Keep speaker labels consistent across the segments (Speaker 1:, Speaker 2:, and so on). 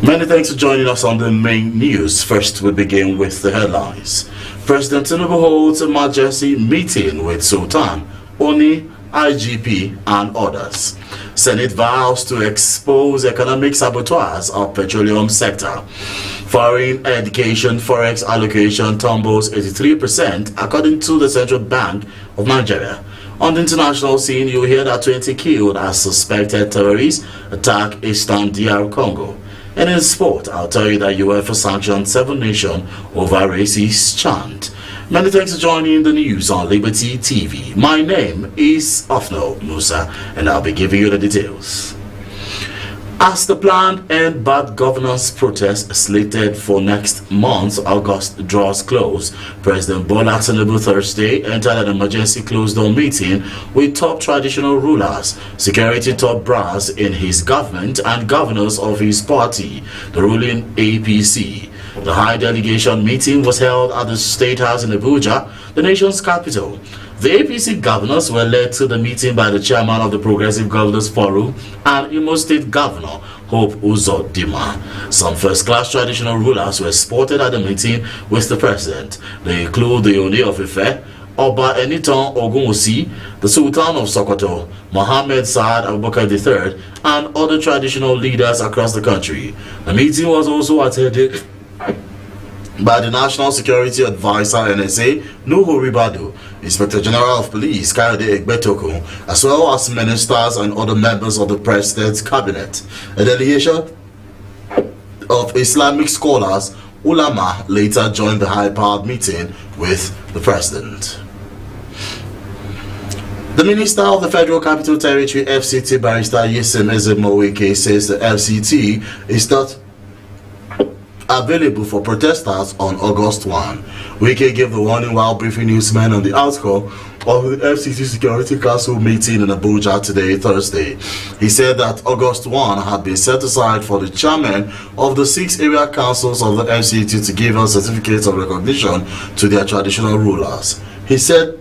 Speaker 1: Many thanks for joining us on the main news. First, we begin with the headlines. President Tinubu holds a emergency meeting with Sultan, Oni, IGP, and others. Senate vows to expose economic saboteurs of petroleum sector. Foreign education forex allocation tumbles 83% according to the Central Bank of Nigeria. On the international scene, you hear that 20 killed as suspected terrorists attack Eastern DR Congo. And in sport, I'll tell you that UEFA sanctioned 7 nations over racist chant. Many thanks for joining the news on Liberty TV. My name is Ofno Musa, and I'll be giving you the details. As the planned End Bad Governance protest slated for next month, August, draws close, President Bola Tinubu Thursday entered an emergency closed-door meeting with top traditional rulers, security top brass in his government, and governors of his party, the ruling APC. The high delegation meeting was held at the State House in Abuja, the nation's capital. The APC governors were led to the meeting by the chairman of the Progressive Governors Forum and Imo State Governor Hope Uzodinma. Some first-class traditional rulers were spotted at the meeting with the president. They include the Oni of Ife, Oba Enitan Ogunwusi, the Sultan of Sokoto, Mohammed Saad Abubakar III, and other traditional leaders across the country. The meeting was also attended by the National Security Advisor NSA, Nuhu Ribadu, Inspector General of Police Kayode Egbetokun, as well as ministers and other members of the President's cabinet. A delegation of Islamic scholars, ulama, later joined the high-powered meeting with the President. The Minister of the Federal Capital Territory FCT, Barrister Yesim Ezemowike, says the FCT is not available for protesters on August 1. Wike gave the warning while briefing newsmen on the outcome of the FCT Security Council meeting in Abuja today, Thursday. He said that August 1 had been set aside for the chairman of the 6 area councils of the FCT to give out certificates of recognition to their traditional rulers. He said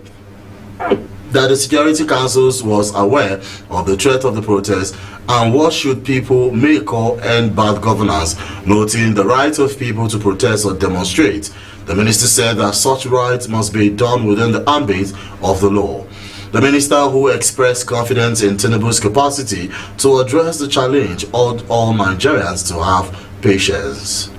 Speaker 1: that the Security Councils was aware of the threat of the protest and what should people may call end bad governance, noting the right of people to protest or demonstrate. The minister said that such rights must be done within the ambit of the law. The minister, who expressed confidence in Tinubu's capacity to address the challenge, urged all Nigerians to have patience.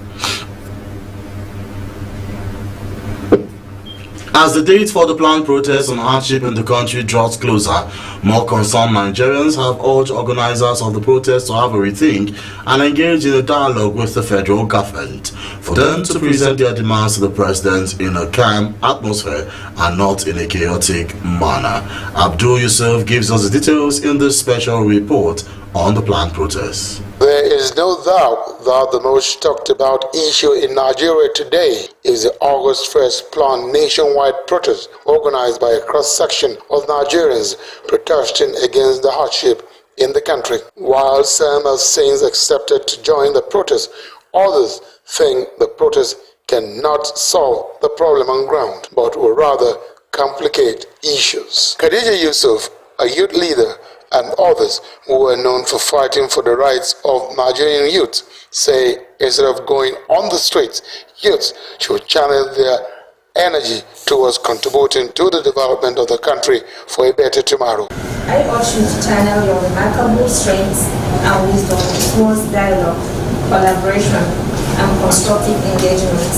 Speaker 1: As the date for the planned protest on hardship in the country draws closer, more concerned Nigerians have urged organizers of the protest to have a rethink and engage in a dialogue with the federal government, for them to present their demands to the president in a calm atmosphere and not in a chaotic manner. Abdul Yusuf gives us the details in this special report on the planned protest.
Speaker 2: There is no doubt that the most talked about issue in Nigeria today is the August 1st planned nationwide protest organized by a cross-section of Nigerians protesting against the hardship in the country. While some have since accepted to join the protest, others think the protest cannot solve the problem on ground, but will rather complicate issues. Khadija Yusuf, a youth leader, and others who were known for fighting for the rights of Nigerian youth, say instead of going on the streets, youths should channel their energy towards contributing to the development of the country for a better tomorrow.
Speaker 3: I urge you to channel your remarkable strengths and wisdom towards dialogue, collaboration, and constructive engagement.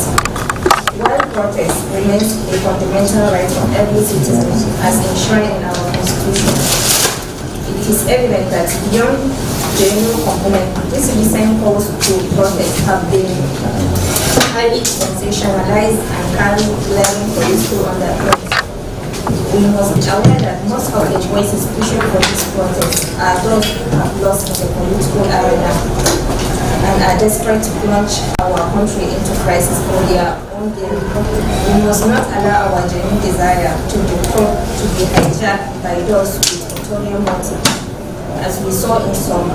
Speaker 3: While protest remains a fundamental right of every citizen as enshrined in our Constitution, it is evident that beyond genuine component, these recent calls to protest have been highly sensationalized and carry glaring political undertones. We must be aware that most of the voices pushing for this protest are those who have lost in the political arena and are desperate to plunge our country into crisis for their own gain. We must not allow our genuine desire to be hijacked by those with ulterior motive, as we saw in some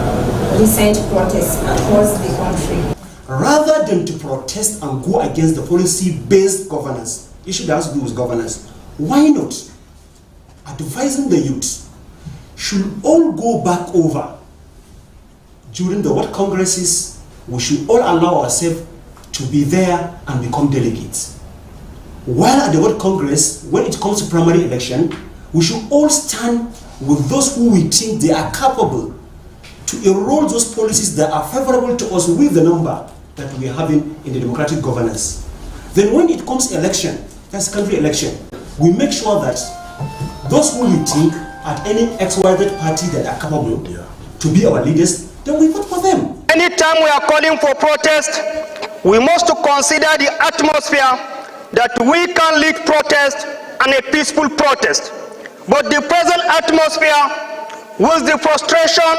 Speaker 3: recent protests across the country.
Speaker 4: Rather than to protest and go against the policy-based governance, issue that has to do with governance, why not advising the youth should all go back over during the what congresses we should all allow ourselves to be there and become delegates. While at the World Congress, when it comes to primary election, we should all stand with those who we think they are capable to enroll those policies that are favorable to us with the number that we are having in the democratic governance. Then when it comes election, that's country election, we make sure that those who we think at any XYZ party that are capable to be our leaders, then we vote for them.
Speaker 5: Anytime we are calling for protest, we must consider the atmosphere that we can lead protest and a peaceful protest. But the present atmosphere with the frustration,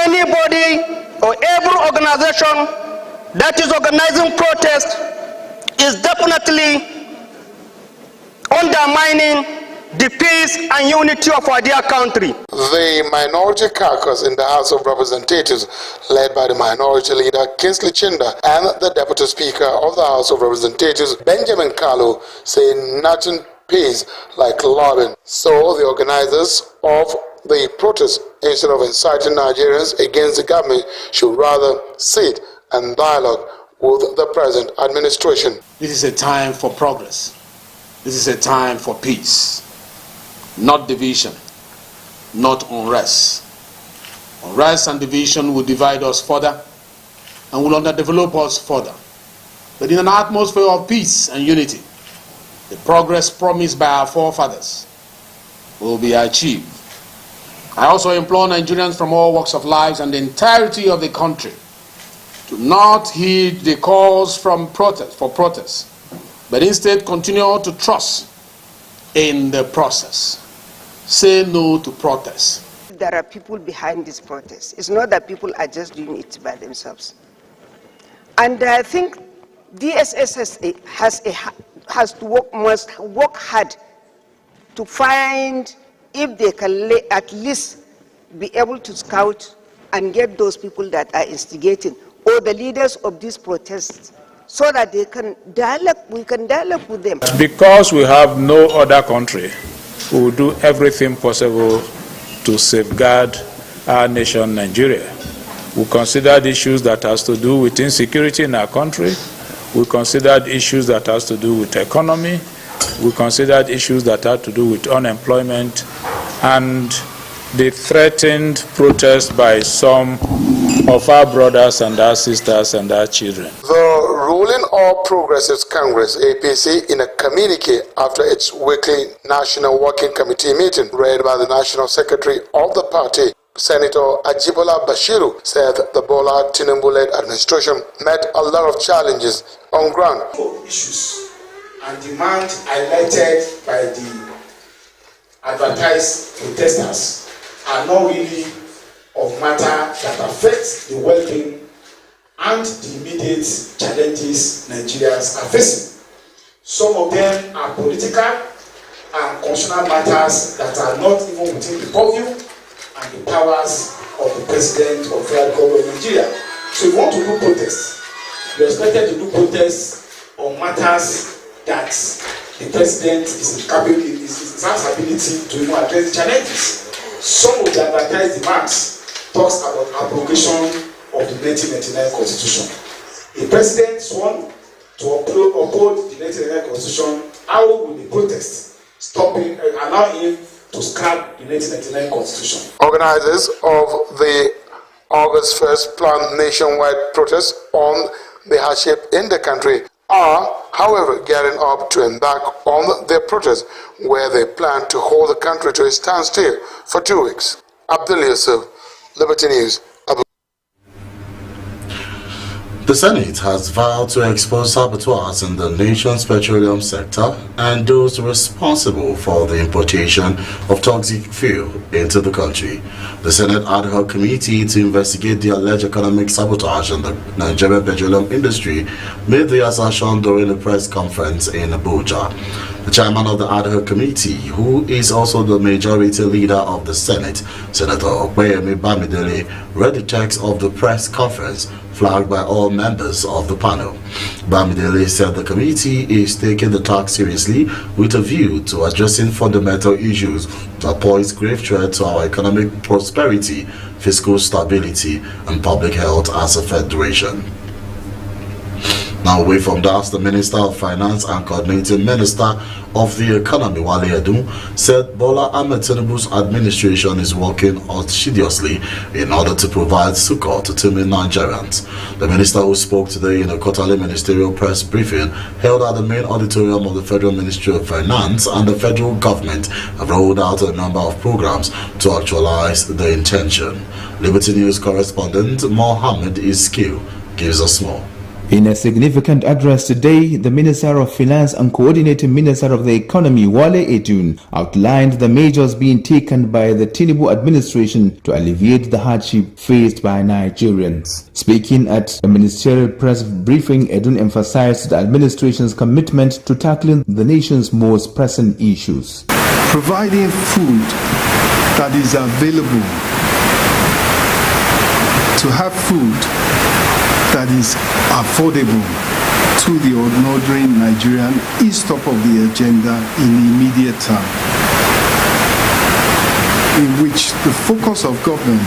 Speaker 5: anybody or every organization that is organizing protest is definitely undermining the peace and unity of our dear country.
Speaker 2: The minority caucus in the House of Representatives, led by the minority leader Kingsley Chinda and the Deputy Speaker of the House of Representatives, Benjamin Kalu, say nothing pays like lobbying. So the organizers of the protest, instead of inciting Nigerians against the government, should rather sit and dialogue with the present administration.
Speaker 6: This is a time for progress. This is a time for peace, not division, not unrest. Unrest and division will divide us further and will underdevelop us further. But in an atmosphere of peace and unity, the progress promised by our forefathers will be achieved. I also implore Nigerians from all walks of life and the entirety of the country to not heed the calls for protest, but instead continue to trust in the process. Say no to protest.
Speaker 7: There are people behind this protest. It's not that people are just doing it by themselves. And I think DSS must work hard to find if they can at least be able to scout and get those people that are instigating or the leaders of these protests so that they can dialogue, we can dialogue with them.
Speaker 8: Because we have no other country, we will do everything possible to safeguard our nation, Nigeria. We considered issues that has to do with insecurity in our country. We considered issues that has to do with economy. We considered issues that had to do with unemployment and the threatened protest by some of our brothers and our sisters and our children.
Speaker 2: The ruling All Progressives Congress, APC, in a communique after its weekly National Working Committee meeting, read by the National Secretary of the party, Senator Ajibola Bashiru, said the Bola Tinubu-led administration met a lot of challenges on ground.
Speaker 9: Issues and demand highlighted by the advertised protesters are not really of matter that affects the well-being and the immediate challenges Nigerians are facing. Some of them are political and constitutional matters that are not even within the purview and the powers of the President of the Federal Government of Nigeria. So if you want to do protests, you're expected to do protests on matters that the President is has ability to even address the challenges. Some of the advertised demands talks about abrogation of the 1999 Constitution. A president sworn to uphold the 1999 Constitution. How will the protest stop him, allow him to scrap the 1999 Constitution?
Speaker 2: Organizers of the August 1st planned nationwide protest on the hardship in the country are, however, gearing up to embark on their protest, where they plan to hold the country to a standstill for 2 weeks. Abdul Yusuf, Liberty News.
Speaker 1: The Senate has vowed to expose saboteurs in the nation's petroleum sector and those responsible for the importation of toxic fuel into the country. The Senate Ad Hoc Committee to investigate the alleged economic sabotage in the Nigerian petroleum industry made the assertion during a press conference in Abuja. The chairman of the Ad Hoc Committee, who is also the majority leader of the Senate, Senator Okpeyemi Bamidele, read the text of the press conference flagged by all members of the panel. Bamidele said the committee is taking the task seriously with a view to addressing fundamental issues that pose grave threat to our economic prosperity, fiscal stability, and public health as a federation. Now, away from that, the Minister of Finance and Coordinating Minister of the Economy, Wale Edun, said Bola Ahmed Tinubu's administration is working assiduously in order to provide succor to timid Nigerians. The minister, who spoke today in a quarterly ministerial press briefing held at the main auditorium of the Federal Ministry of Finance and the federal government, have rolled out a number of programs to actualize the intention. Liberty News correspondent Mohammed Iskil gives us more.
Speaker 10: In a significant address today, the Minister of Finance and Coordinating Minister of the Economy, Wale Edun, outlined the measures being taken by the Tinubu administration to alleviate the hardship faced by Nigerians. Speaking at a ministerial press briefing, Edun emphasized the administration's commitment to tackling the nation's most pressing issues.
Speaker 11: Providing food that is available, to have food that is affordable to the ordinary Nigerian is top of the agenda in the immediate term, in which the focus of government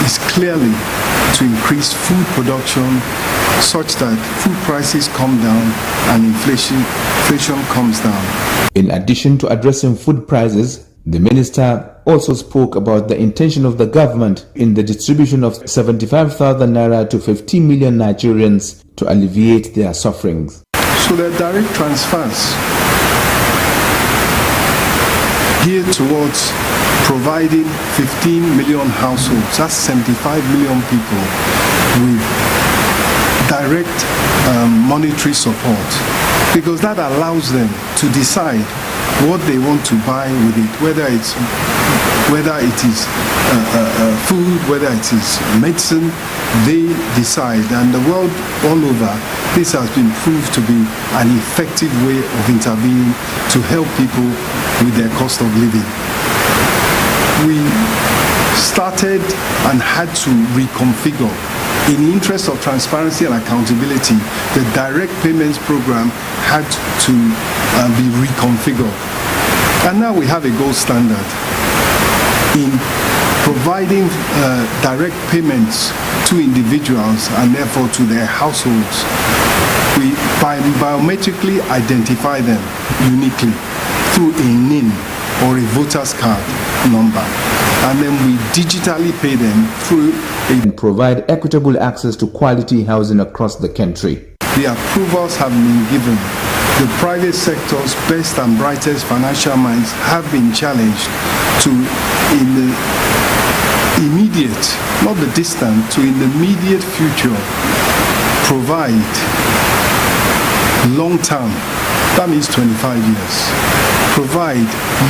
Speaker 11: is clearly to increase food production such that food prices come down and inflation comes down.
Speaker 10: In addition to addressing food prices, the minister also spoke about the intention of the government in the distribution of 75,000 naira to 15 million Nigerians to alleviate their sufferings.
Speaker 11: So the direct transfers geared towards providing 15 million households, that's 75 million people, with direct monetary support, because that allows them to decide what they want to buy with it, whether it is food, whether it is medicine, they decide. And the world all over, this has been proved to be an effective way of intervening to help people with their cost of living. We started and had to reconfigure. In the interest of transparency and accountability, the direct payments program had to be reconfigured. And now we have a gold standard in providing direct payments to individuals and therefore to their households. We biometrically identify them uniquely through a NIN or a voter's card number, and then we digitally pay them through
Speaker 10: and provide equitable access to quality housing across the country.
Speaker 11: The approvals have been given. The private sector's best and brightest financial minds have been challenged to, in the immediate, not the distant, to in the immediate future, provide long term, that means 25 years, provide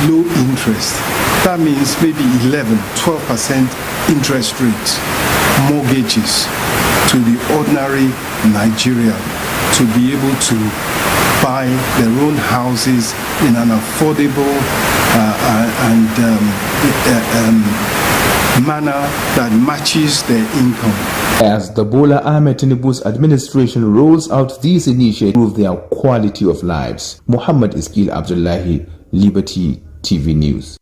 Speaker 11: low interest, that means maybe 11, 12% interest rates, mortgages to the ordinary Nigerian to be able to buy their own houses in an affordable manner that matches their income.
Speaker 10: As the Bola Ahmed Tinubu's administration rolls out these initiatives to improve their quality of lives. Muhammad Iskil Abdullahi, Liberty TV News.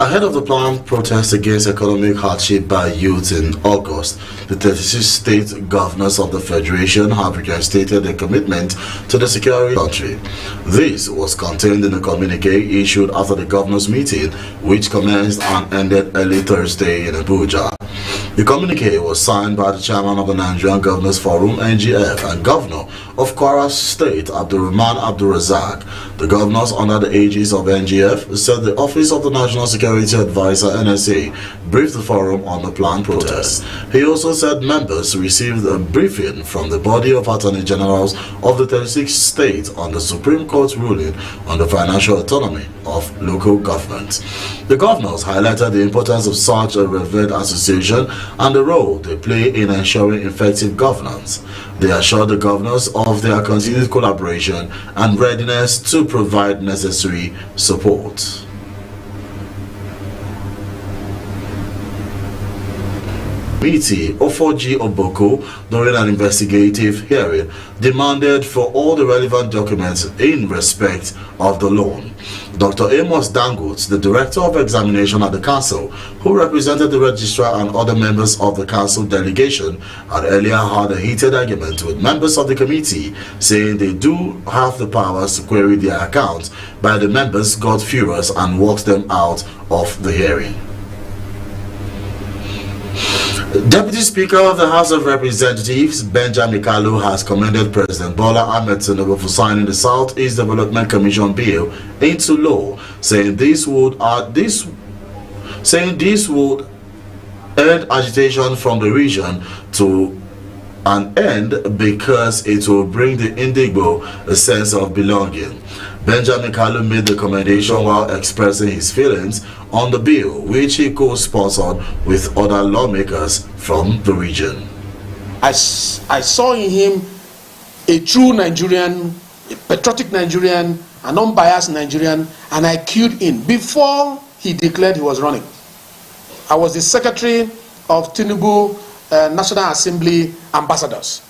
Speaker 1: Ahead of the planned protest against economic hardship by youth in August, the 36 state governors of the Federation have reinstated their commitment to the security of the country. This was contained in a communique issued after the governors' meeting, which commenced and ended early Thursday in Abuja. The communique was signed by the chairman of the Nigerian Governors Forum, NGF, and governor of Kwara State, Abdurrahman Abdurrazak. The governors, under the aegis of NGF, said the Office of the National Security Advisor, NSA, briefed the forum on the planned protest. He also said members received a briefing from the body of Attorney Generals of the 36 states on the Supreme Court's ruling on the financial autonomy of local governments. The governors highlighted the importance of such a revered association and the role they play in ensuring effective governance. They assured the governors of their continued collaboration and readiness to provide necessary support. Committee, Ofoji Oboko, during an investigative hearing, demanded for all the relevant documents in respect of the loan. Dr. Amos Dangote, the Director of Examination at the Council, who represented the Registrar and other members of the Council delegation, had earlier had a heated argument with members of the committee, saying they do have the powers to query their accounts, but the members got furious and walked them out of the hearing. Deputy Speaker of the House of Representatives, Benjamin Kalu, has commended President Bola Ahmed Tinubu for signing the Southeast Development Commission bill into law, saying this would end agitation from the region to an end because it will bring the Indigbo a sense of belonging. Benjamin Kalu made the commendation while expressing his feelings on the bill, which he co-sponsored with other lawmakers from the region.
Speaker 6: I saw in him a true Nigerian, a patriotic Nigerian, an unbiased Nigerian, and I queued in before he declared he was running. I was the secretary of Tinubu National Assembly ambassadors.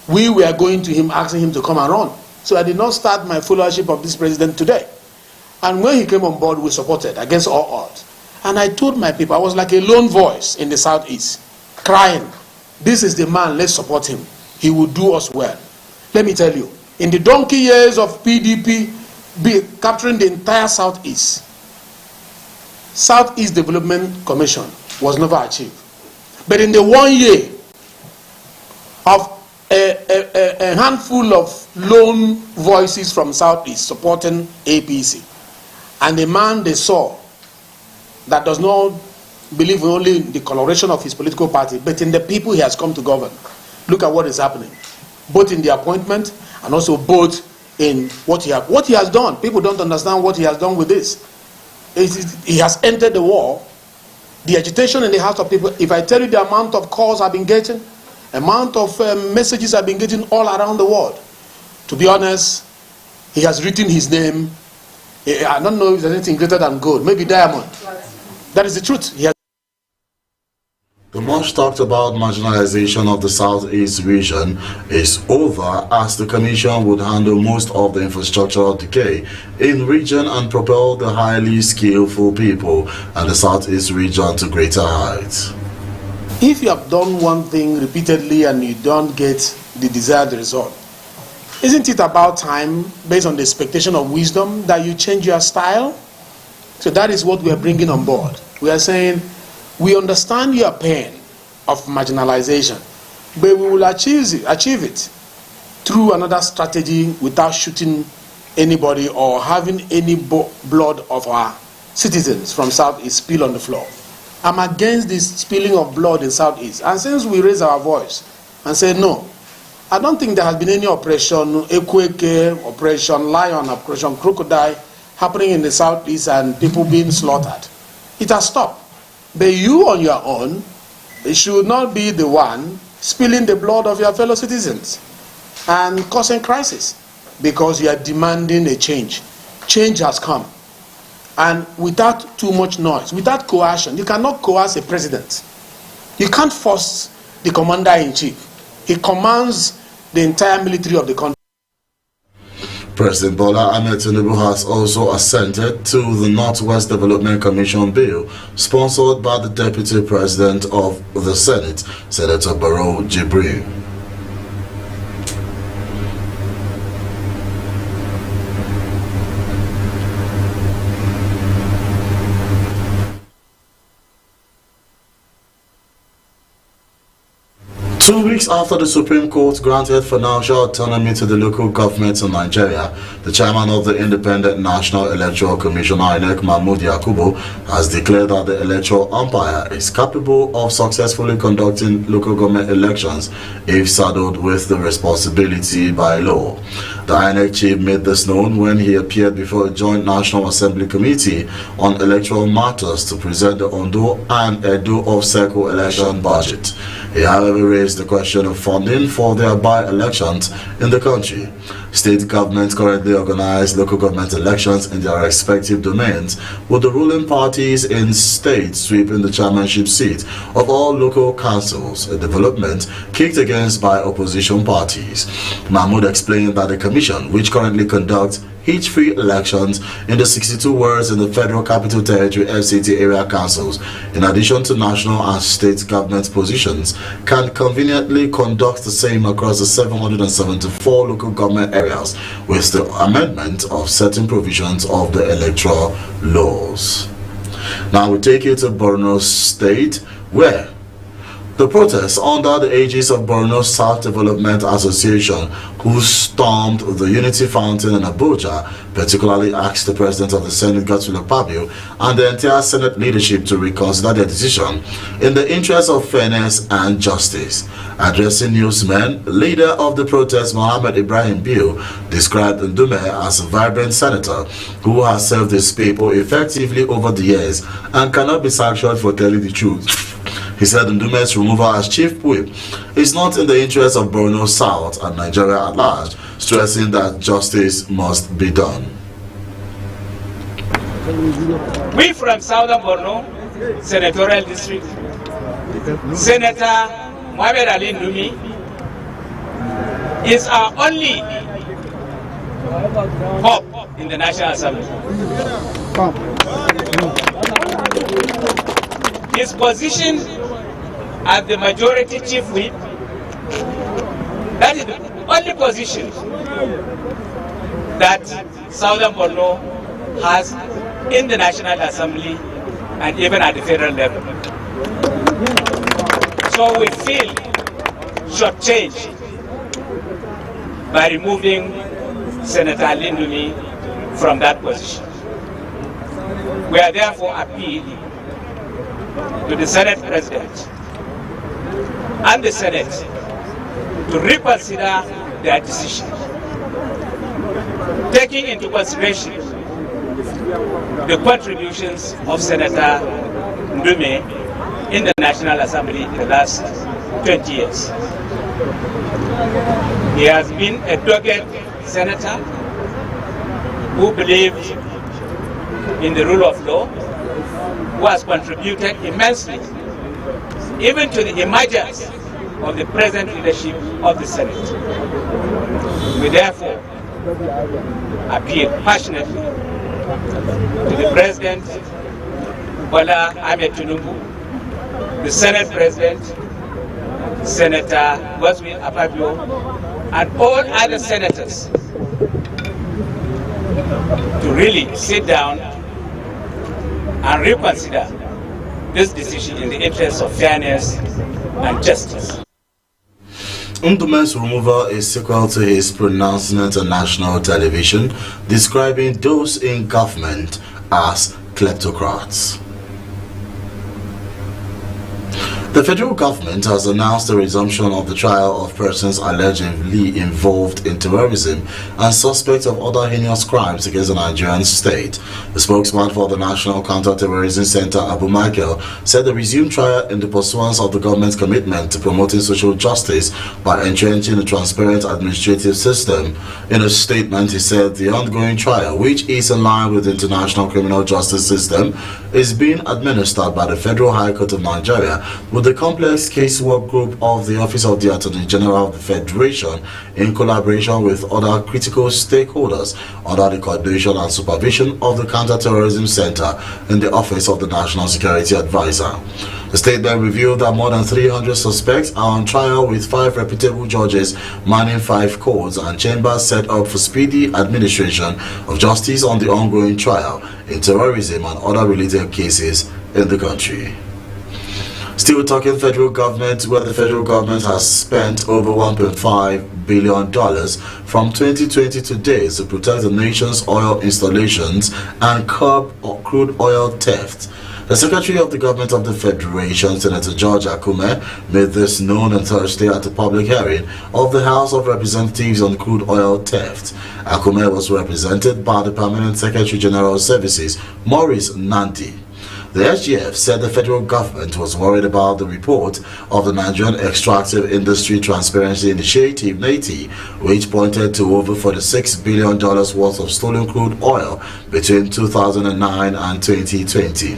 Speaker 6: We were going to him asking him to come and run. So I did not start my followership of this president today. And when he came on board, we supported against all odds. And I told my people, I was like a lone voice in the Southeast, crying, this is the man, let's support him. He will do us well. Let me tell you, in the donkey years of PDP capturing the entire Southeast, Southeast Development Commission was never achieved. But in the 1 year of a handful of lone voices from Southeast supporting APC, and a man they saw that does not believe only in the coloration of his political party, but in the people he has come to govern. Look at what is happening, both in the appointment and also both in what he has done. People don't understand what he has done with this. He has entered the war, the agitation in the hearts of people. If I tell you the amount of calls I've been getting, amount of messages I've been getting all around the world, to be honest, he has written his name. I don't know if there's anything greater than gold, maybe diamond. That is the truth.
Speaker 1: The much talked about marginalization of the Southeast region is over, as the Commission would handle most of the infrastructural decay in region and propel the highly skillful people and the Southeast region to greater heights.
Speaker 6: If you have done one thing repeatedly and you don't get the desired result, isn't it about time, based on the expectation of wisdom, that you change your style? So that is what we are bringing on board. We are saying, we understand your pain of marginalization, but we will achieve it through another strategy without shooting anybody or having any blood of our citizens from Southeast spill on the floor. I'm against this spilling of blood in Southeast. And since we raise our voice and say no, I don't think there has been any oppression, Ekweke, Operation Lion, Operation Crocodile happening in the Southeast and people being slaughtered. It has stopped. But you on your own should not be the one spilling the blood of your fellow citizens and causing crisis, because you are demanding a change. Change has come. And without too much noise, without coercion. You cannot coerce a president. You can't force the commander-in-chief. He commands the entire military of the country.
Speaker 1: President Bola Ahmed Tinubu has also assented to the Northwest Development Commission bill, sponsored by the Deputy President of the Senate, Senator Labarun Jibril. 2 weeks after the Supreme Court granted financial autonomy to the local governments in Nigeria, the chairman of the Independent National Electoral Commission, INEC, Mahmood Yakubu, has declared that the electoral umpire is capable of successfully conducting local government elections if saddled with the responsibility by law. The INEC chief made this known when he appeared before a joint National Assembly Committee on Electoral Matters to present the Ondo and Edo off-cycle election budget. He, however, raised the question of funding for their by-elections in the country. State governments currently organize local government elections in their respective domains, with the ruling parties in states sweeping the chairmanship seat of all local councils, a development kicked against by opposition parties. Mahmoud explained that the commission, which currently conducts hitch-free elections in the 62 wards in the Federal Capital Territory FCT area councils, in addition to national and state government positions, can conveniently conduct the same across the 774 local government areas with the amendment of certain provisions of the electoral laws. Now we take you to Borno State, where the protests under the aegis of Borno South Development Association, who stormed the Unity Fountain in Abuja, particularly asked the President of the Senate, Godswill Akpabio, and the entire Senate leadership to reconsider their decision in the interest of fairness and justice. Addressing newsmen, leader of the protest, Mohammed Ibrahim Biu, described Ndume as a vibrant senator who has served his people effectively over the years and cannot be sanctioned for telling the truth. He said Ndume's removal as chief whip is not in the interest of Borno South and Nigeria at large, stressing that justice must be done.
Speaker 12: We from Southern Borno Senatorial District, Senator Mohamed Ali Ndumi is our only hope in the National Assembly. His position as the majority chief whip, that is the only position that Southern Borno has in the National Assembly and even at the federal level. So we feel shortchanged by removing Senator Ali Ndumi from that position. We are therefore appealing to the Senate President and the Senate to reconsider their decision, taking into consideration the contributions of Senator Ndume in the National Assembly in the last 20 years. He has been a dogged senator who believed in the rule of law, who has contributed immensely even to the emergence of the present leadership of the Senate. We therefore appeal passionately to the President Bola Ahmed Tinubu, the Senate President, Senator Godswill Akpabio, and all other senators to really sit down and reconsider this decision in the interest of fairness and justice.
Speaker 1: Ndume's removal is sequel to his pronouncement on national television, describing those in government as kleptocrats. The federal government has announced the resumption of the trial of persons allegedly involved in terrorism and suspects of other heinous crimes against the Nigerian state. The spokesman for the National Counter-Terrorism Center, Abu Michael, said the resumed trial in the pursuance of the government's commitment to promoting social justice by entrenching a transparent administrative system. In a statement, he said the ongoing trial, which is in line with the international criminal justice system, is being administered by the Federal High Court of Nigeria with the complex casework group of the Office of the Attorney General of the Federation in collaboration with other critical stakeholders under the coordination and supervision of the Counter-Terrorism Center in the Office of the National Security Advisor. The statement revealed that more than 300 suspects are on trial with 5 reputable judges manning 5 courts and chambers set up for speedy administration of justice on the ongoing trial in terrorism and other related cases in the country. Still talking federal government, where the federal government has spent over $1.5 billion from 2020 to date to protect the nation's oil installations and curb crude oil theft. The Secretary of the Government of the Federation, Senator George Akume, made this known on Thursday at a public hearing of the House of Representatives on crude oil theft. Akume was represented by the Permanent Secretary General of Services, Maurice Nandi. The SGF said the federal government was worried about the report of the Nigerian Extractive Industry Transparency Initiative (NATI), which pointed to over $46 billion worth of stolen crude oil between 2009 and 2020.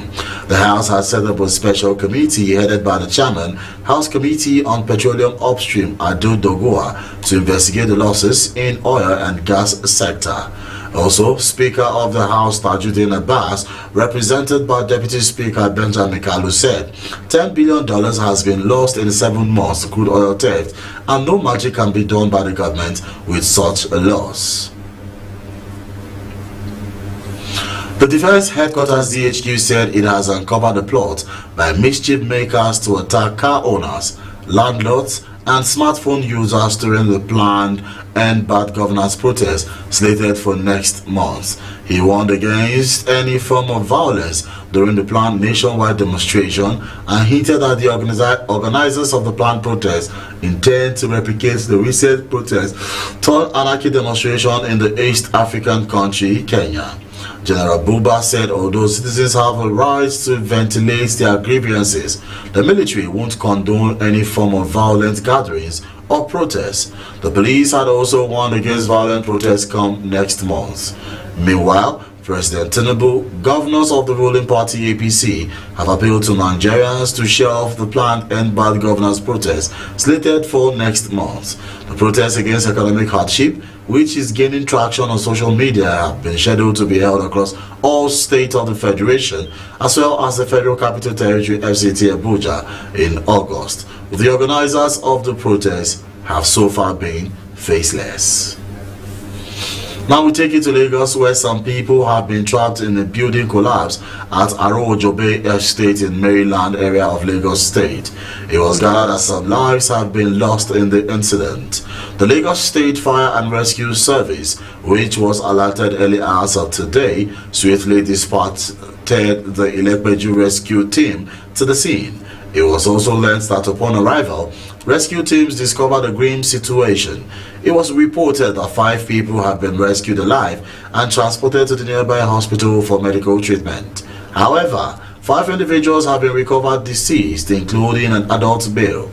Speaker 1: The House has set up a special committee headed by the chairman, House Committee on Petroleum Upstream, Ado Dogoa, to investigate the losses in oil and gas sector. Also, Speaker of the House Tajuddin Abbas, represented by Deputy Speaker Benjamin Kalu, said $10 billion has been lost in 7 months of crude oil theft, and no magic can be done by the government with such a loss. The Defense Headquarters DHQ said it has uncovered a plot by mischief makers to attack car owners, landlords, and smartphone users during the planned End Bad Governance protest slated for next month. He warned against any form of violence during the planned nationwide demonstration and hinted that the organizers of the planned protest intend to replicate the recent protest turned anarchy demonstration in the East African country, Kenya. General Buba said although citizens have a right to ventilate their grievances, the military won't condone any form of violent gatherings or protests. The police had also warned against violent protests come next month. Meanwhile, President Tinubu, governors of the ruling party APC have appealed to Nigerians to shelve the planned End Bad Governance protest slated for next month. The protests against economic hardship, which is gaining traction on social media, have been scheduled to be held across all states of the Federation, as well as the Federal Capital Territory FCT Abuja in August. The organizers of the protest have so far been faceless. Now we take you to Lagos, where some people have been trapped in a building collapse at Aro-Ojobe Estate in Maryland area of Lagos State. It was gathered that some lives have been lost in the incident. The Lagos State Fire and Rescue Service, which was alerted early hours of today, swiftly dispatched the Ilepeju rescue team to the scene. It was also learned that upon arrival, rescue teams discovered a grim situation. It was reported that 5 people have been rescued alive and transported to the nearby hospital for medical treatment. However, 5 individuals have been recovered deceased, including an adult male.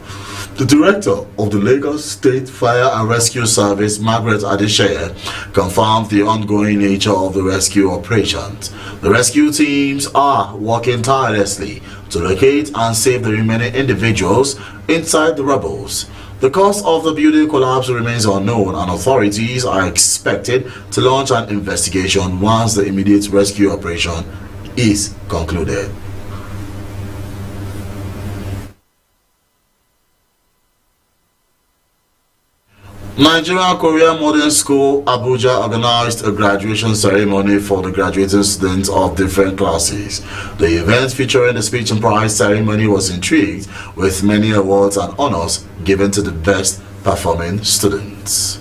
Speaker 1: The director of the Lagos State Fire and Rescue Service, Margaret Adesheye, confirmed the ongoing nature of the rescue operations. The rescue teams are working tirelessly to locate and save the remaining individuals inside the rubble. The cause of the building collapse remains unknown, and authorities are expected to launch an investigation once the immediate rescue operation is concluded. Nigerian Korean Modern School Abuja organized a graduation ceremony for the graduating students of different classes. The event, featuring the speech and prize ceremony, was intrigued with many awards and honors given to the best performing students.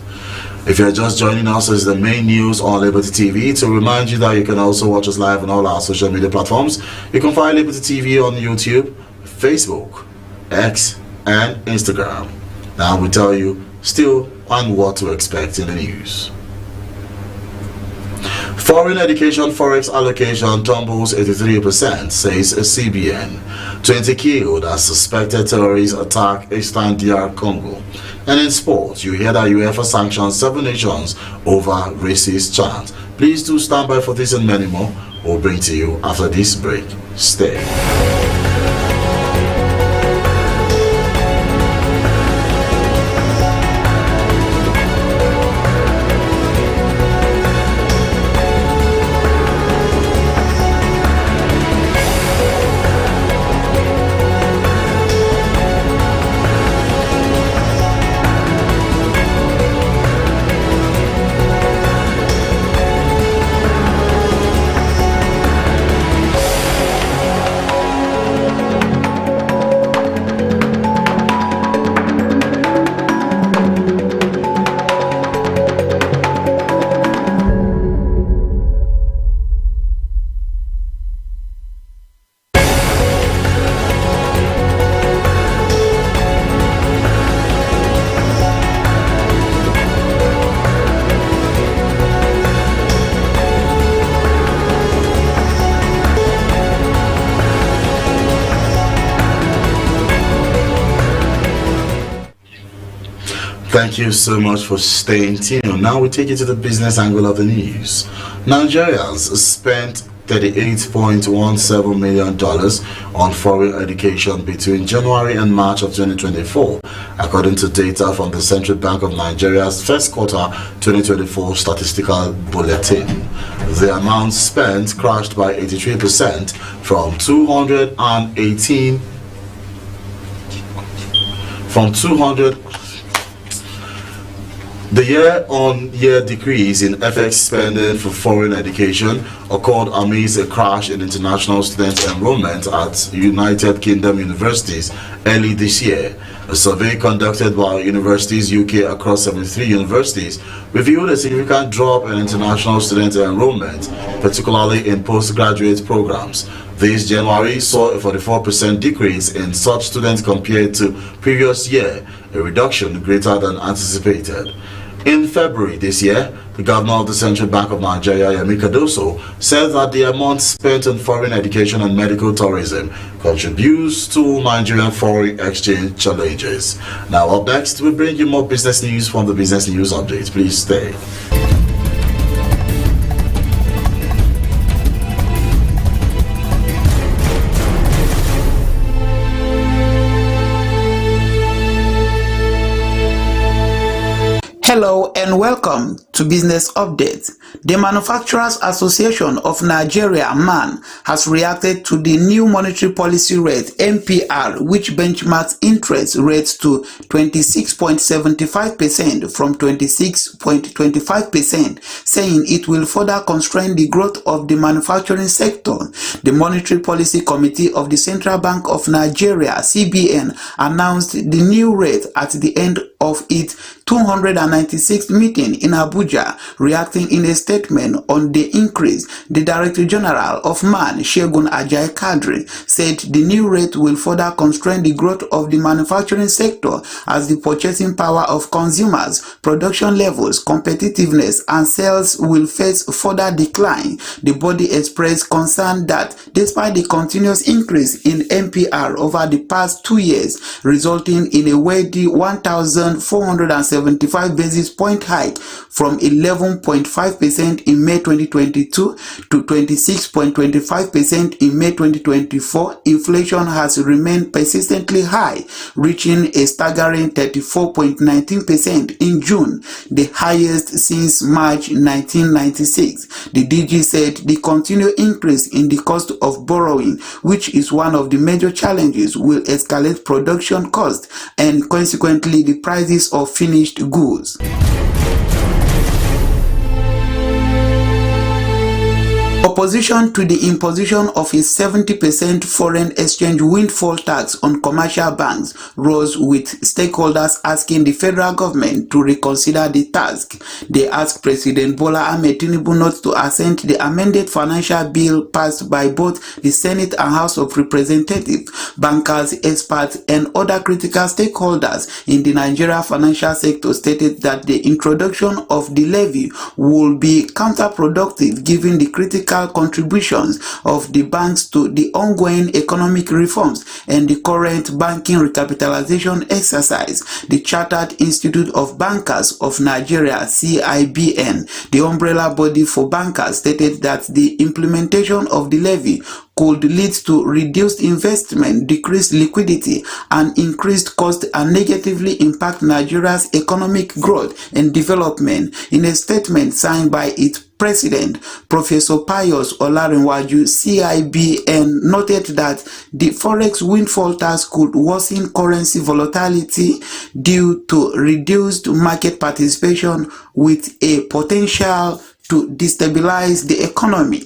Speaker 1: If you're just joining us, this is the main news on Liberty TV. To remind you that you can also watch us live on all our social media platforms. You can find Liberty TV on YouTube, Facebook, X, and Instagram. Now we tell you still on what to expect in the news. Foreign education forex allocation tumbles 83%, says a CBN. 20 killed as suspected terrorists attack Eastern DR Congo. And in sports, you hear that UEFA sanctions 7 nations over racist chants. Please do stand by for this and many more. We'll bring to you after this break. Stay. Thank you so much for staying tuned. Now we take you to the business angle of the news. Nigerians spent $38.17 million on foreign education between January and March of 2024, according to data from the Central Bank of Nigeria's first quarter 2024 statistical bulletin. The amount spent crashed by 83% from 200. The year-on-year decrease in FX spending for foreign education occurred amidst a crash in international student enrollment at United Kingdom universities early this year. A survey conducted by Universities UK across 73 universities revealed a significant drop in international student enrollment, particularly in postgraduate programs. This January saw a 44% decrease in such students compared to previous year, a reduction greater than anticipated. In February this year, the governor of the Central Bank of Nigeria, Yemi Cardoso, said that the amount spent on foreign education and medical tourism contributes to Nigerian foreign exchange challenges. Now up next, we bring you more business news from the Business News Update. Please stay.
Speaker 13: Hello and welcome to Business Update. The Manufacturers Association of Nigeria, MAN, has reacted to the new monetary policy rate MPR, which benchmarks interest rates to 26.75% from 26.25%, saying it will further constrain the growth of the manufacturing sector. The Monetary Policy Committee of the Central Bank of Nigeria, CBN, announced the new rate at the end of its 296th meeting in Abuja. Reacting in a statement on the increase, the Director General of MAN, Segun Ajayi Kadri, said the new rate will further constrain the growth of the manufacturing sector as the purchasing power of consumers, production levels, competitiveness, and sales will face further decline. The body expressed concern that despite the continuous increase in MPR over the past 2 years, resulting in a weighty 1,475 basis point hike from 11.5% in May 2022 to 26.25% in May 2024, inflation has remained persistently high, reaching a staggering 34.19% in June, the highest since March 1996. The DG said the continued increase in the cost of borrowing, which is one of the major challenges, will escalate production costs and consequently the prices of finished goods. Opposition to the imposition of a 70% foreign exchange windfall tax on commercial banks rose, with stakeholders asking the federal government to reconsider the task. They asked President Bola Ahmed Tinubu not to assent the amended financial bill passed by both the Senate and House of Representatives. Bankers, experts, and other critical stakeholders in the Nigeria financial sector stated that the introduction of the levy will be counterproductive given the critical contributions of the banks to the ongoing economic reforms and the current banking recapitalization exercise. The Chartered Institute of Bankers of Nigeria, CIBN, the umbrella body for bankers, stated that the implementation of the levy could lead to reduced investment, decreased liquidity, and increased cost, and negatively impact Nigeria's economic growth and development. In a statement signed by its President, Professor Pius Olarinwaju, CIBN, noted that the forex windfall tax could worsen currency volatility due to reduced market participation, with a potential to destabilize the economy.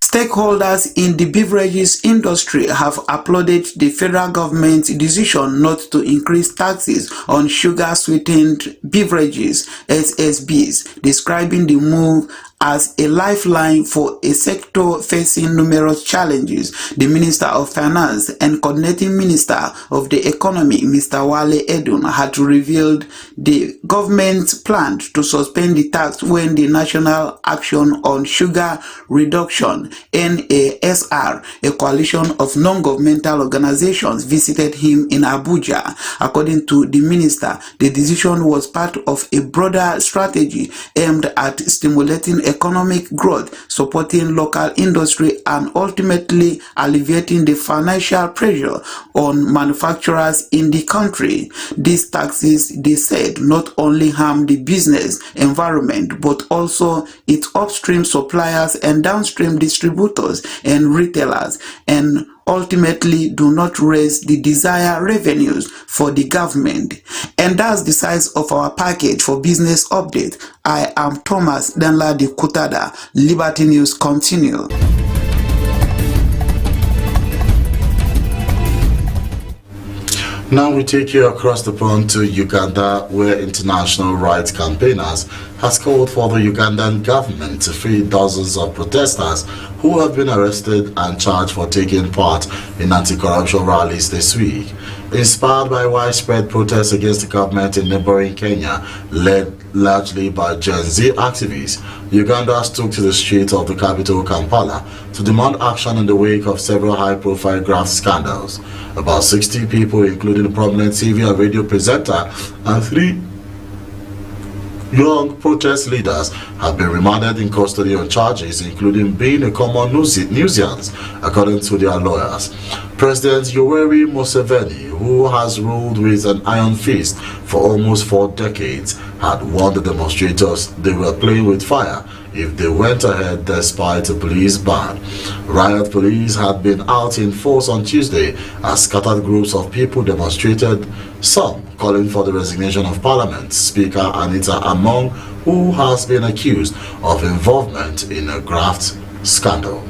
Speaker 13: Stakeholders in the beverages industry have applauded the federal government's decision not to increase taxes on sugar-sweetened beverages, SSBs, describing the move as a lifeline for a sector facing numerous challenges. The Minister of Finance and Coordinating Minister of the Economy, Mr. Wale Edun, had revealed the government's plan to suspend the tax when the National Action on Sugar Reduction (NASR), a coalition of non-governmental organizations, visited him in Abuja. According to the minister, the decision was part of a broader strategy aimed at stimulating economic growth, supporting local industry, and ultimately alleviating the financial pressure on manufacturers in the country. These taxes, they said, not only harm the business environment but also its upstream suppliers and downstream distributors and retailers, and ultimately do not raise the desired revenues for the government. And that's the size of our package for business update. I am Thomas Danladi Kutada. Liberty News continue.
Speaker 1: Now we take you across the pond to Uganda, where international rights campaigners has called for the Ugandan government to free dozens of protesters who have been arrested and charged for taking part in anti-corruption rallies this week. Inspired by widespread protests against the government in neighboring Kenya, led largely by Gen Z activists, Ugandans took to the streets of the capital, Kampala, to demand action in the wake of several high-profile graft scandals. About 60 people, including a prominent TV and radio presenter and 3 young protest leaders, have been remanded in custody on charges including being a common nuisance, according to their lawyers. President Yoweri Museveni, who has ruled with an iron fist for almost 4 decades, had warned the demonstrators they were playing with fire if they went ahead despite a police ban. Riot police had been out in force on Tuesday as scattered groups of people demonstrated, some calling for the resignation of Parliament Speaker Anita Among, who has been accused of involvement in a graft scandal.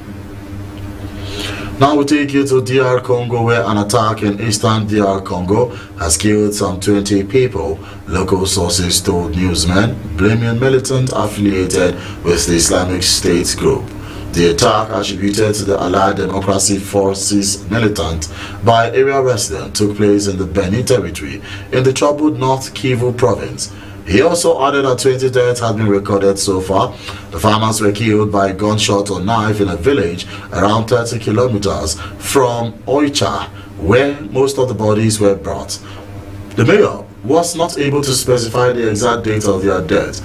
Speaker 1: Now we take you to DR Congo, where an attack in eastern DR Congo has killed some 20 people, local sources told newsmen, blaming militants affiliated with the Islamic State group. The attack, attributed to the Allied Democracy Forces militant by area residents, took place in the Beni territory in the troubled North Kivu province. He also added that 20 deaths had been recorded so far. The farmers were killed by a gunshot or knife in a village around 30 kilometers from Oicha, where most of the bodies were brought. The mayor was not able to specify the exact date of their death.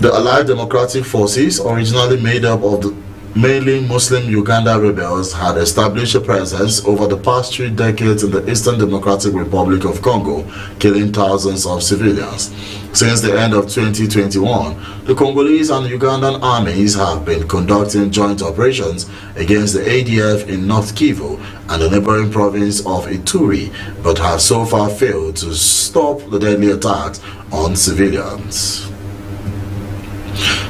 Speaker 1: The Allied Democratic Forces, originally made up of the mainly Muslim Uganda rebels, had established a presence over the past 3 decades in the Eastern Democratic Republic of Congo, killing thousands of civilians. Since the end of 2021, the Congolese and Ugandan armies have been conducting joint operations against the ADF in North Kivu and the neighboring province of Ituri, but have so far failed to stop the deadly attacks on civilians.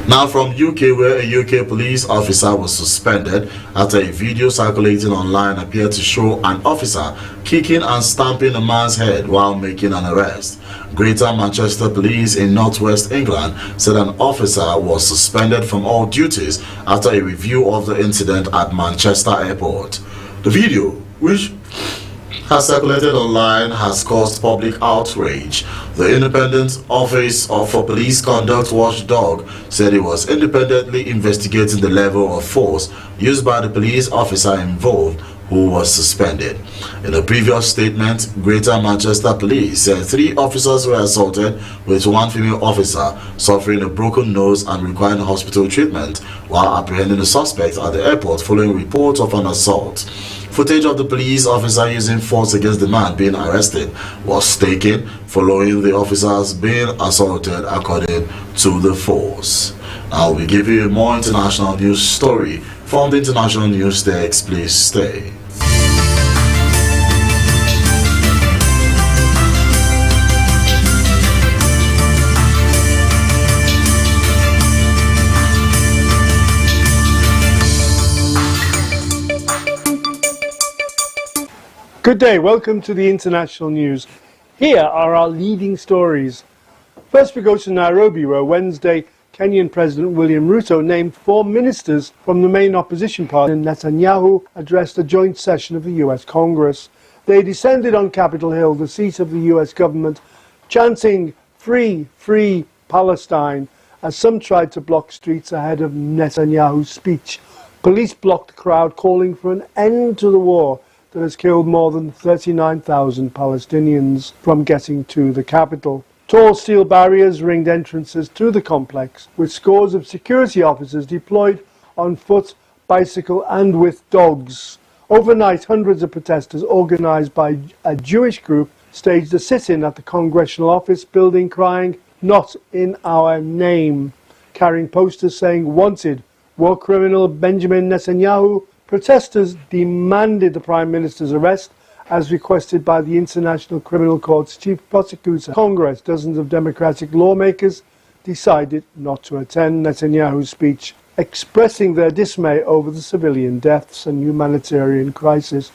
Speaker 1: Now from UK, where a UK police officer was suspended after a video circulating online appeared to show an officer kicking and stamping a man's head while making an arrest. Greater Manchester Police in northwest England said an officer was suspended from all duties after a review of the incident at Manchester Airport. The video, which has circulated online, has caused public outrage. The Independent Office for Police Conduct Watchdog said it was independently investigating the level of force used by the police officer involved, who was suspended. In a previous statement, Greater Manchester Police said 3 officers were assaulted, with 1 female officer suffering a broken nose and requiring hospital treatment while apprehending a suspect at the airport following reports of an assault. Footage of the police officer using force against the man being arrested was taken following the officers being assaulted, according to the force. Now we give you a more international news story from the International News Desk. Please stay.
Speaker 14: Good day, welcome to the International News. Here are our leading stories. First we go to Nairobi, where Wednesday Kenyan President William Ruto named 4 ministers from the main opposition party, and Netanyahu addressed a joint session of the US Congress. They descended on Capitol Hill, the seat of the US government, chanting, "Free, free Palestine," as some tried to block streets ahead of Netanyahu's speech. Police blocked the crowd, calling for an end to the war that has killed more than 39,000 Palestinians from getting to the capital. Tall steel barriers ringed entrances to the complex, with scores of security officers deployed on foot, bicycle and with dogs. Overnight, hundreds of protesters, organized by a Jewish group, staged a sit-in at the Congressional Office building, crying, "Not in our name," carrying posters saying, "Wanted, war criminal Benjamin Netanyahu." Protesters demanded the Prime Minister's arrest, as requested by the International Criminal Court's chief prosecutor. Congress, dozens of Democratic lawmakers, decided not to attend Netanyahu's speech, expressing their dismay over the civilian deaths and humanitarian crisis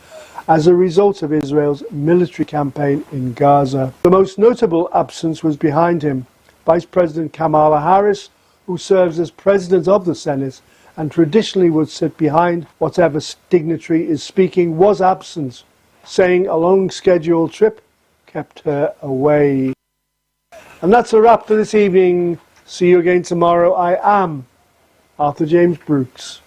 Speaker 14: as a result of Israel's military campaign in Gaza. The most notable absence was behind him. Vice President Kamala Harris, who serves as President of the Senate and traditionally would sit behind whatever dignitary is speaking, was absent, saying a long scheduled trip kept her away. And that's a wrap for this evening. See you again tomorrow. I am Arthur James Brooks.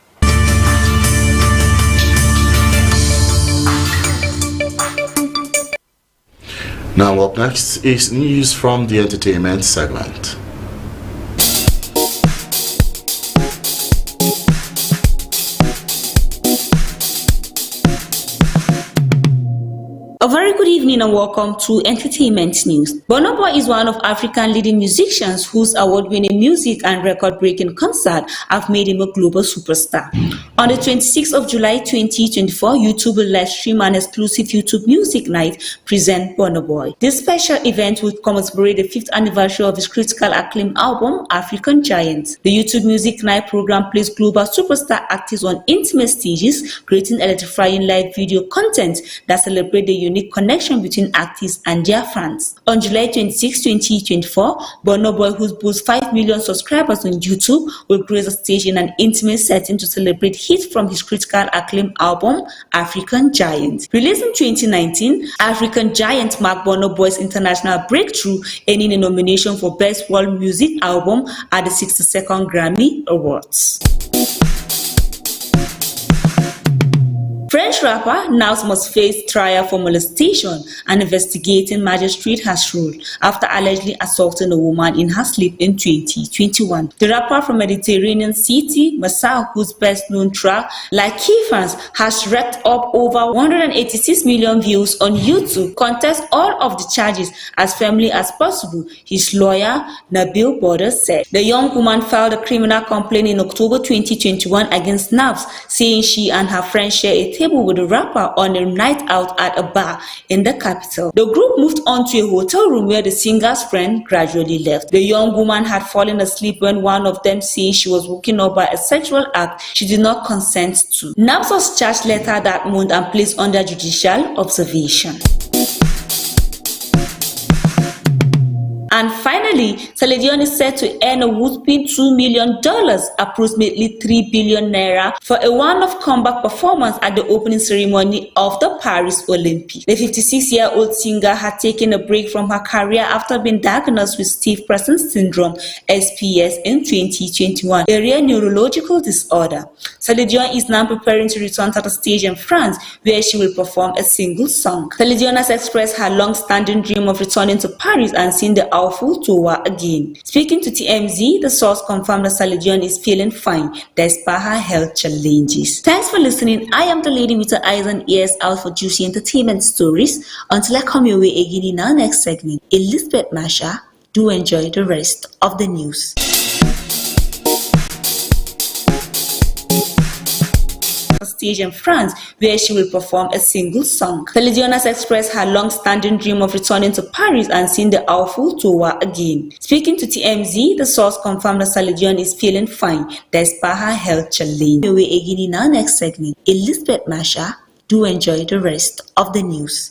Speaker 1: Now up next is news from the entertainment segment.
Speaker 15: A very good evening and welcome to Entertainment News. Burna Boy is one of Africa's leading musicians whose award-winning music and record-breaking concert have made him a global superstar. On the 26th of July 2024, YouTube will live stream an exclusive YouTube Music Night present Burna Boy. This special event will commemorate the 5th anniversary of his critical acclaimed album, African Giant. The YouTube Music Night program plays global superstar artists on intimate stages, creating electrifying live video content that celebrate the unique connection between artists and their fans. On July 26, 2024, Burna Boy, who boasts 5 million subscribers on YouTube, will grace a stage in an intimate setting to celebrate hits from his critical acclaimed album, African Giant. Released in 2019, African Giant marked Burna Boy's international breakthrough, earning a nomination for Best World Music Album at the 62nd Grammy Awards. French rapper now must face trial for molestation. An investigating magistrate has ruled after allegedly assaulting a woman in her sleep in 2021. The rapper from Mediterranean city, Marseille, whose best-known track, Like Kifans, has racked up over 186 million views on YouTube, contests all of the charges as firmly as possible, his lawyer, Nabil Borders, said. The young woman filed a criminal complaint in October 2021 against Nabs, saying she and her friend share a table with the rapper on a night out at a bar in the capital. The group moved on to a hotel room where the singer's friend gradually left. The young woman had fallen asleep when one of them said she was woken up by a sexual act she did not consent to. Nabs was charged later that month and placed under judicial observation. And finally, Celine Dion is set to earn a whopping $2 million, approximately 3 billion naira, for a one-off comeback performance at the opening ceremony of the Paris Olympics. The 56-year-old singer had taken a break from her career after being diagnosed with stiff person syndrome (SPS) in 2021, a rare neurological disorder. Celine Dion is now preparing to return to the stage in France, where she will perform a single song. Celine Dion has expressed her long-standing dream of returning to Paris and seeing the full tour again. Speaking to TMZ, the source confirmed that Celine Dion is feeling fine despite her health challenges. Thanks for listening. I am the lady with the eyes and ears out for juicy entertainment stories. Until I come your way again in our next segment, Elizabeth Masha, do enjoy the rest of the news. Stage in France, where she will perform a single song. Celine Dion has expressed her long-standing dream of returning to Paris and seeing the full tour again. Speaking to TMZ, the source confirmed that Celine Dion is feeling fine despite her health challenge. Away again in our next segment, Elizabeth Masha, do enjoy the rest of the news.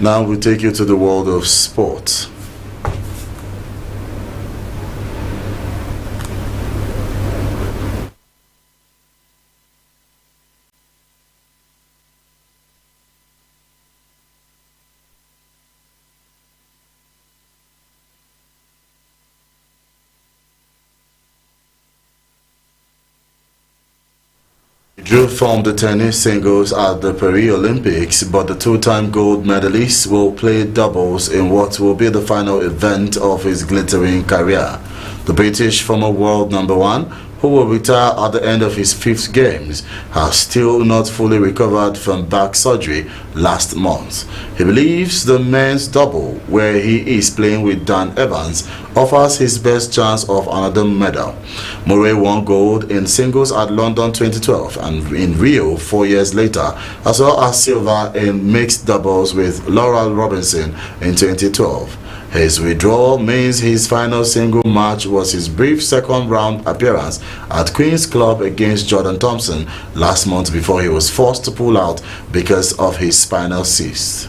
Speaker 1: Now we take you to the world of sport. Drew from the tennis singles at the Paris Olympics, but the two-time gold medalist will play doubles in what will be the final event of his glittering career. The British former world number one, who will retire at the end of his 5th games, has still not fully recovered from back surgery last month. He believes the men's double, where he is playing with Dan Evans, offers his best chance of another medal. Murray won gold in singles at London 2012 and in Rio 4 years later, as well as silver in mixed doubles with Laurel Robinson in 2012. His withdrawal means his final single match was his brief second-round appearance at Queen's Club against Jordan Thompson last month before he was forced to pull out because of his spinal cyst.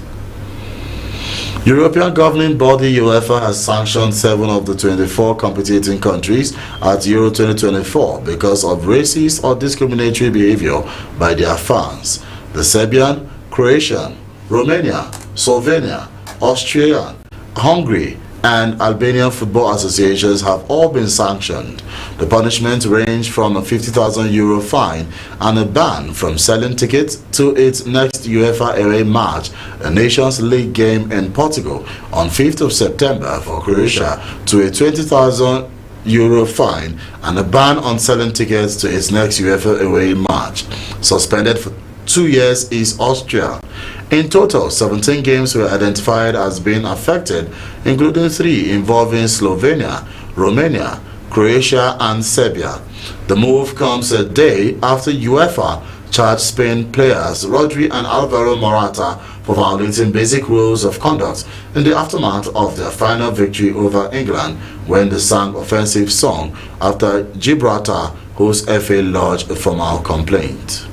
Speaker 1: European governing body UEFA has sanctioned 7 of the 24 competing countries at Euro 2024 because of racist or discriminatory behavior by their fans. The Serbian, Croatian, Romania, Slovenia, Austrian, Hungary and Albanian football associations have all been sanctioned. The punishments range from a €50,000 fine and a ban from selling tickets to its next UEFA away match, a Nations League game in Portugal on 5th of September for Croatia, to a €20,000 fine and a ban on selling tickets to its next UEFA away match. Suspended for 2 years is Austria. In total, 17 games were identified as being affected, including 3 involving Slovenia, Romania, Croatia and Serbia. The move comes a day after UEFA charged Spain players Rodri and Alvaro Morata for violating basic rules of conduct in the aftermath of their final victory over England when they sang offensive song after Gibraltar, whose FA lodged a formal complaint.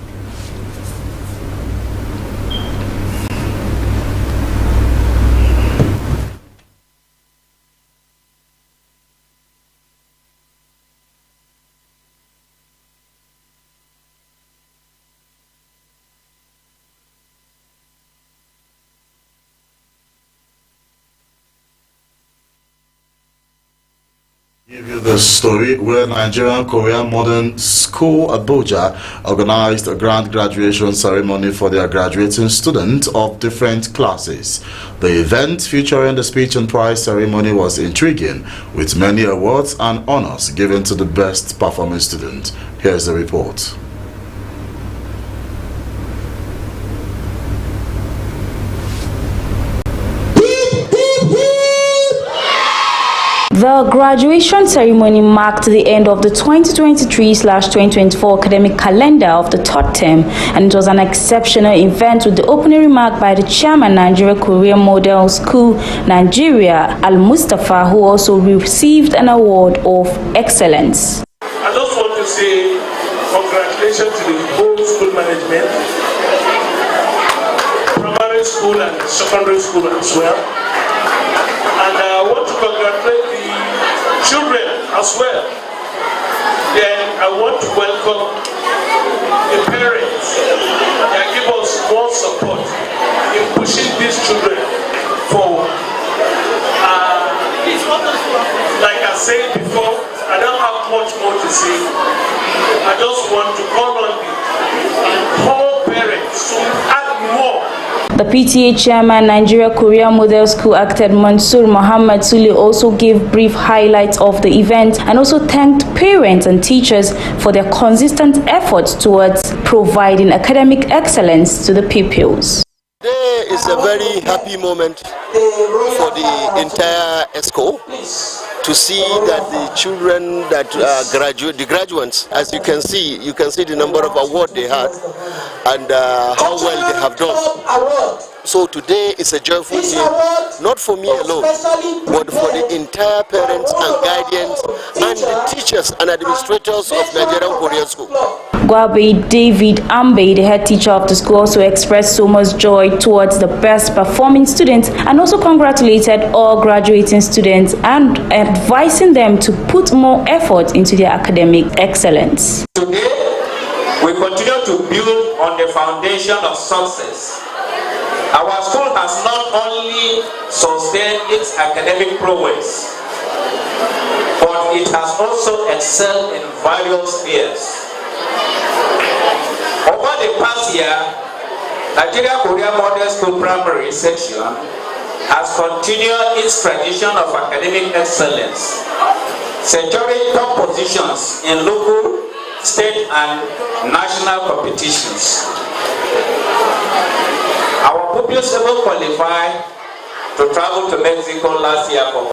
Speaker 1: Give you the story where Nigerian Korean Modern School Abuja organized a grand graduation ceremony for their graduating students of different classes. The event, featuring the speech and prize ceremony, was intriguing, with many awards and honors given to the best performing student. Here's the report.
Speaker 15: The graduation ceremony marked the end of the 2023/2024 academic calendar of the 3rd term, and it was an exceptional event with the opening remark by the chairman, Nigeria Korean Model School, Nigeria, Al-Mustafa, who also received an award of excellence.
Speaker 16: I just want to say congratulations to the whole school management, primary school and secondary school as well. And I want to congratulate the children as well. Then I want to welcome the parents that give us more support in pushing these children forward. Like I said before, I don't have much more to say. I just want to call on the whole parents to add more.
Speaker 15: The PTA chairman, Nigeria Korea Model School Acted Mansour Muhammad Sule, also gave brief highlights of the event and also thanked parents and teachers for their consistent efforts towards providing academic excellence to the pupils.
Speaker 17: Today is a very happy moment for the entire ESCO to see that the children that graduate, the graduates, as you can see the number of awards they had, and how well they have done. So today is a joyful day, not for me alone, but for the entire parents and guardians and the teachers and administrators of Nigerian Korean School.
Speaker 15: Gwabe David Ambe, the head teacher of the school, also expressed so much joy towards the best performing students and also congratulated all graduating students and advising them to put more effort into their academic excellence.
Speaker 18: Today, we continue to build on the foundation of success. Our school has not only sustained its academic prowess, but it has also excelled in various spheres. Over the past year, Nigeria Korea Model School Primary Section has continued its tradition of academic excellence, securing top positions in local, state, and national competitions. Our pupils even qualified to travel to Mexico last year for